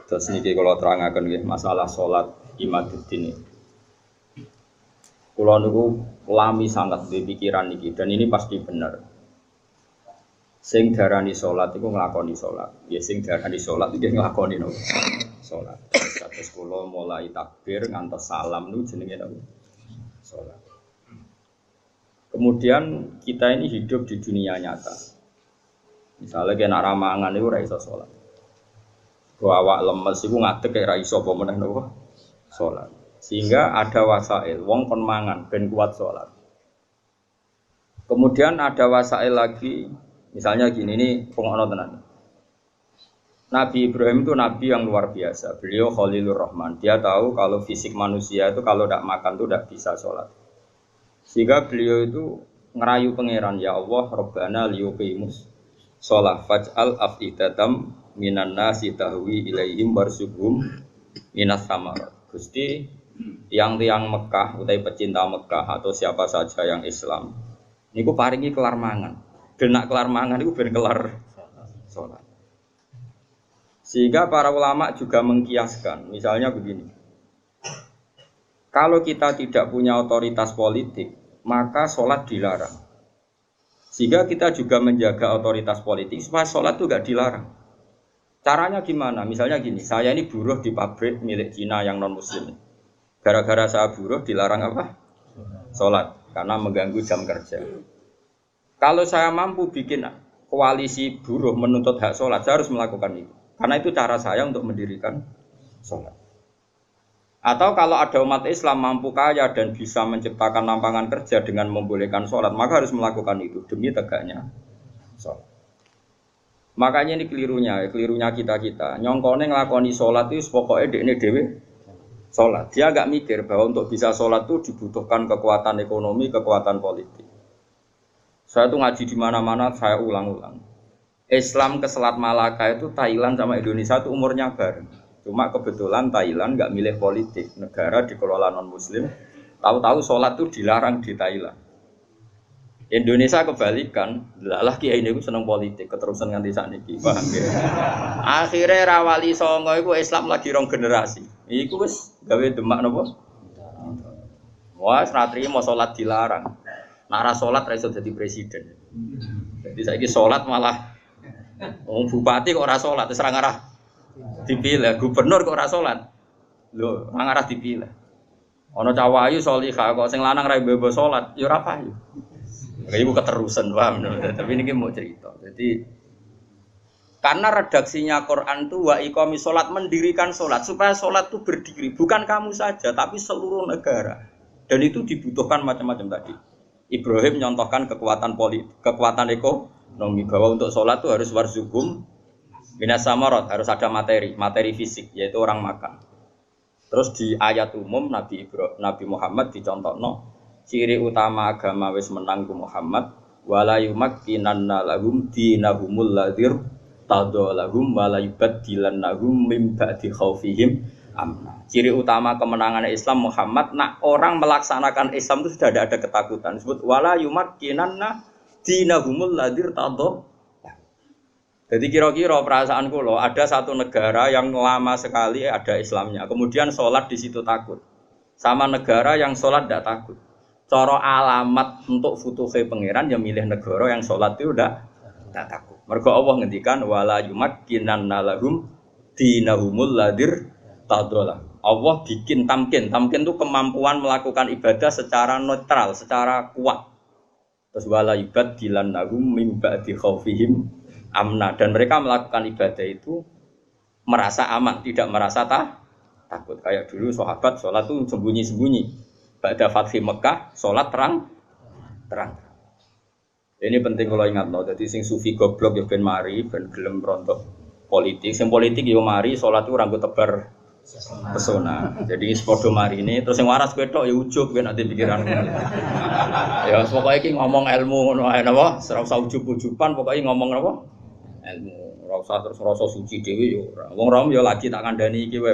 Terus niki kalau terangaken nggih masalah salat imaduddin. Kula niku lami sangat di pikiran niki dan ini pasti benar. Sing darani salat iku nglakoni salat. Ya sing darani salat iki nglakoni nopo? Salat. Terus kula mulai takbir ngantos salam niku jenenge nopo? Salat. Kemudian kita ini hidup di dunia nyata. Misalnya kena ramangan itu ora iso salat. Kok awak lemes iku ngadeg kaya ora iso apa meneh napa? Salat. Sehingga ada wasail wong kon mangan ben kuat salat. Kemudian ada wasail lagi, misalnya gini ini pengono tenan. Nabi Ibrahim itu nabi yang luar biasa. Beliau Khalilur Rahman. Dia tahu kalau fisik manusia itu kalau tidak makan itu tidak bisa sholat. Sehingga beliau itu ngerayu pangeran, ya Allah Rabbana liyuqimus sholat faj'al af'idatam minan nasi tahwi ilaihim warzuqhum minas samarat. Gusti tiang-tiang Mekah utai pecinta Mekah atau siapa saja yang Islam niku paringi kelar mangan. Genak kelar mangan niku ben kelar sholat. Sehingga para ulama juga mengkiaskan, misalnya begini. Kalau kita tidak punya otoritas politik, maka sholat dilarang. Sehingga kita juga menjaga otoritas politik supaya sholat itu tidak dilarang. Caranya gimana? Misalnya gini, saya ini buruh di pabrik milik Cina yang non-muslim. Gara-gara saya buruh dilarang apa? Sholat, karena mengganggu jam kerja. Kalau saya mampu bikin koalisi buruh menuntut hak sholat, saya harus melakukan itu. Karena itu cara saya untuk mendirikan sholat. Atau kalau ada umat Islam mampu kaya dan bisa menciptakan lapangan kerja dengan membolehkan sholat, maka harus melakukan itu demi tegaknya sholat. Makanya ini kelirunya kita. Nyongkone ngelakoni sholat itu pokoknya dekne dewe sholat. Dia agak mikir bahwa untuk bisa sholat itu dibutuhkan kekuatan ekonomi, kekuatan politik. Saya tuh ngaji di mana-mana, saya ulang-ulang. Islam ke Selat Malaka itu Thailand sama Indonesia itu umurnya bareng. Cuma kebetulan Thailand nggak milih politik, negara dikelola non-muslim. Tahu-tahu sholat itu dilarang di Thailand. Indonesia kebalikan, lah kiai ini seneng politik, keterusan nganti sakniki, paham ya? Akhirnya rawali songo itu Islam lagi rong generasi. Iku wis gawe demak napa? Wah, ratri mau sholat dilarang. Nara sholat ra iso dadi presiden. Jadi saiki sholat malah bupati kok ora sholat, terus ora ngarah dipilih, gubernur kok ora sholat. Lho, ora ngarah dipilih. Ana cawayu sholihah kok sing lanang ra mbebo sholat, ya ora payu. Kayak ibu keterusan, paham? Tapi ini mau cerita. Jadi karena redaksinya Quran itu wa iqamis sholat, mendirikan sholat supaya sholat itu berdiri, bukan kamu saja tapi seluruh negara. Dan itu dibutuhkan macam-macam tadi. Ibrahim nyontohkan kekuatan politik, kekuatan ekonomi bahwa untuk sholat itu harus warzuqhum minas samarat, harus ada materi fisik yaitu orang makan. Terus di ayat umum Nabi Muhammad dicontohno ciri utama agama wis menang ku Muhammad wala yumakkinanna lahum dinahumul ladzir tadallahum wala yubaddilannahum min ba'di khaufihim amna. Ciri utama kemenangan Islam Muhammad nak orang melaksanakan Islam itu sudah ada ketakutan. Disebut wala yumakkinanna dinahumul ladzir tadallah. Jadi kira-kira perasaan kula ada satu negara yang lama sekali ada Islamnya. Kemudian sholat di situ takut. Sama negara yang sholat tidak takut. Cara alamat untuk futuhe pangeran yang milih negara yang sholat itu udah tak takut. Mergo Allah ngendikan wala yumakkinanna lahum dinahumul ladzir tadallah. Allah bikin tamkin itu kemampuan melakukan ibadah secara netral, secara kuat. Terus wala yubaddilannahum min ba'di khaufihim amna, dan mereka melakukan ibadah itu merasa aman, tidak merasa takut. Kayak dulu sahabat sholat itu sembunyi-sembunyi. Pada Fathi Mekah, sholat terang. Ini penting kalau ingat loh. Jadi sing sufi goblok ya ben mari, ben gelem rontok politik. Sing politik ya mari, sholat itu ranggo tebar pesona. Jadi sepodo mari ini. Terus yang waras ketok ya ujub ben nanti pikiran. Ya pokoknya ki ngomong ilmu ngono ae napa? Ora usah ujub-ujuban, pokoknya ngomong napa? Ilmu. Ora usah terus rasa suci dhewe ya ora. Wong rom ya lagi tak kandhani iki wae.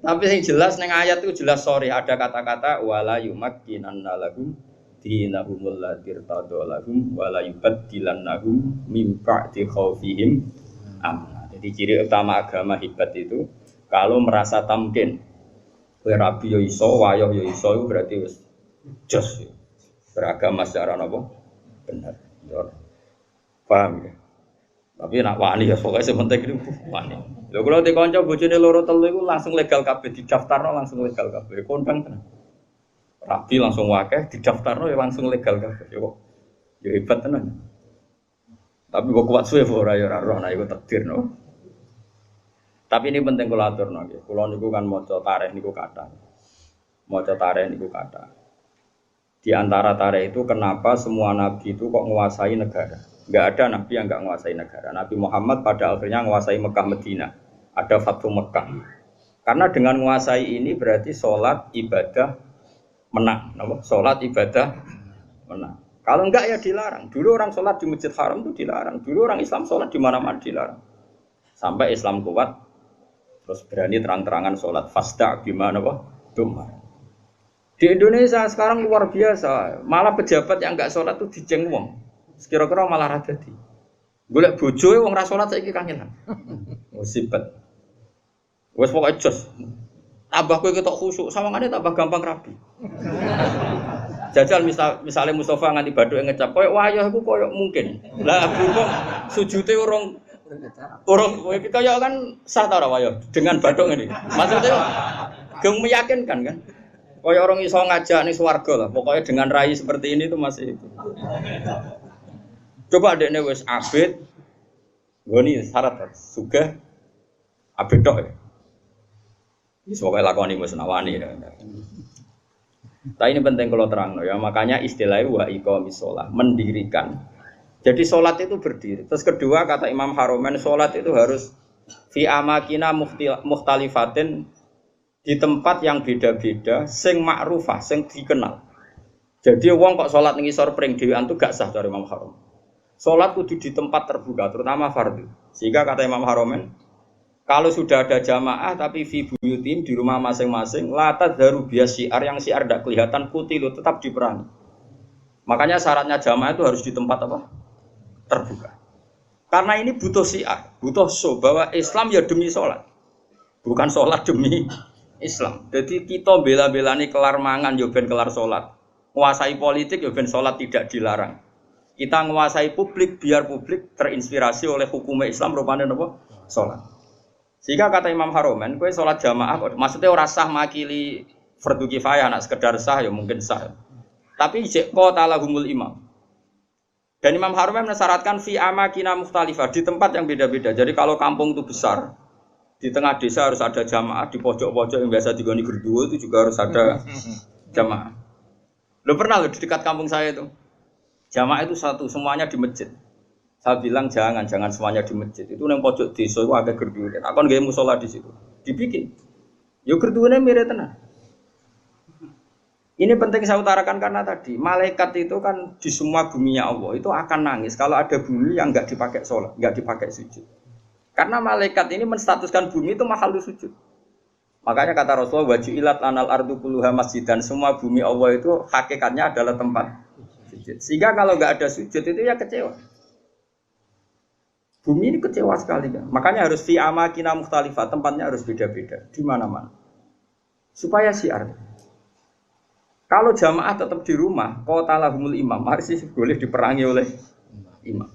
Tapi yang jelas neng ayat itu jelas ada kata-kata wala yumakkinanna lahum dinahumul ladzir tadallahum wala yubaddilannahum min ba'di khaufihim amna. Jadi ciri utama agama hebat itu kalau merasa tamkin, kowe rabi yo iso, wayoh yo iso, itu berarti wis jos. Beragama secara apa? Benar. Paham ya? Tapi nak wani ya pokoknya sementing itu wani. Lho kalau di kanca bojone loro telu iku langsung legal kabeh didaftarno langsung legal kabeh. Kondang tenan. Rabi langsung wakeh didaftarno ya langsung legal kabeh. Yo hebat tenan. Tapi kok kuat suwe ora ya ora roh nek iku takdir no. Tapi ini penting kula aturno nggih. Kula niku kan maca tarikh niku kathah. Maca tarikh niku kathah. Di antara tarikh itu kenapa semua nabi itu kok menguasai negara? Enggak ada nabi yang enggak menguasai negara. Nabi Muhammad pada akhirnya menguasai Mekah Madinah. Ada Fathu Mekah. Karena dengan menguasai ini berarti sholat ibadah menang. Sholat ibadah menang. Kalau enggak ya dilarang. Dulu orang sholat di Masjid Haram itu dilarang. Dulu orang Islam sholat di mana-mana dilarang. Sampai Islam kuat. Terus berani terang-terangan sholat fasda gimana kok? Dumar. Di Indonesia sekarang luar biasa. Malah pejabat yang enggak sholat tuh dijeng wong. Kira-kira malah rada di. Golek bojoe wong ra sholat saiki kangenan. Musibet. Wes pokoke jos. Tambah kowe ketok khusyuk, sawangane tambah gampang rabi. Jajal misalnya Mustafa nganti badhuke ngecap koyo wayah iku koyo mungkin. Lah kok sujute urung kaya kan sah ta ora wayah dengan badhuk ngene. Maksudnya geng meyakinkan kan. Kaya orang iso ngajak ning swarga lah. Pokoknya dengan rai seperti ini itu masih itu. Coba dekne wis abid. Ngoni syarat sugih abid tok ya. Wis pokoke lakoni wis nawani ya. Tapi ini penting kalau terang ya. Makanya istilahnya wa iqamis shalah, mendirikan. Jadi sholat itu berdiri. Terus kedua kata Imam Haromen, sholat itu harus fi amakina mukhtalifatin, di tempat yang beda-beda, sing ma'rufah, sing dikenal. Jadi wong kok sholat ning isor pring dhewean itu gak sah dari Imam Harom. Sholat kudu di tempat terbuka, terutama fardhu. Sehingga kata Imam Haromen, kalau sudah ada jamaah tapi fi buyutin di rumah masing-masing, la tadharu bias syiar, yang syiar tidak kelihatan kutilu, tetap diperangi. Makanya syaratnya jamaah itu harus di tempat apa? Terbuka. Karena ini butuh syiar, butuh show bahwa Islam ya demi sholat, bukan sholat demi Islam. Jadi kita bela-belani kelar mangan ya ben kelar sholat, menguasai politik ya ben sholat tidak dilarang. Kita menguasai publik biar publik terinspirasi oleh hukum Islam rupanya apa? Sholat. Sehingga kata Imam Haromen, kowe sholat jamaah, maksudnya ora sah makili fardu kifayah, nak sekedar sah ya mungkin sah. Tapi jek qata lahumul imam. Dan Imam Haromen mensyaratkan fi amakina mukhtalifah, di tempat yang beda-beda. Jadi kalau kampung itu besar, di tengah desa harus ada jamaah, di pojok-pojok yang biasa digoni gerduwo itu juga harus ada jamaah. Lo pernah lo di dekat kampung saya itu, jamaah itu satu, semuanya di masjid. Saya bilang jangan semuanya di masjid. Itu yang pojok desa itu agak gerduwo. Aku nggak musola di situ, dibikin. Yo gerduwonya mirip tenan. Ini penting saya utarakan karena tadi malaikat itu kan di semua buminya Allah itu akan nangis kalau ada bumi yang nggak dipakai sholat, nggak dipakai sujud. Karena malaikat ini menstatuskan bumi itu mahal sujud. Makanya kata Rasulullah wajilat lanal ardu kulluha masjid, dan semua bumi Allah itu hakikatnya adalah tempat sujud. Sehingga kalau nggak ada sujud itu ya kecewa. Bumi ini kecewa sekali kan. Makanya harus fi amakina mukhtalifah, tempatnya harus beda-beda di mana-mana. Supaya syiar. Kalau jamaah tetap di rumah, qata lahumul imam, harus boleh diperangi oleh imam.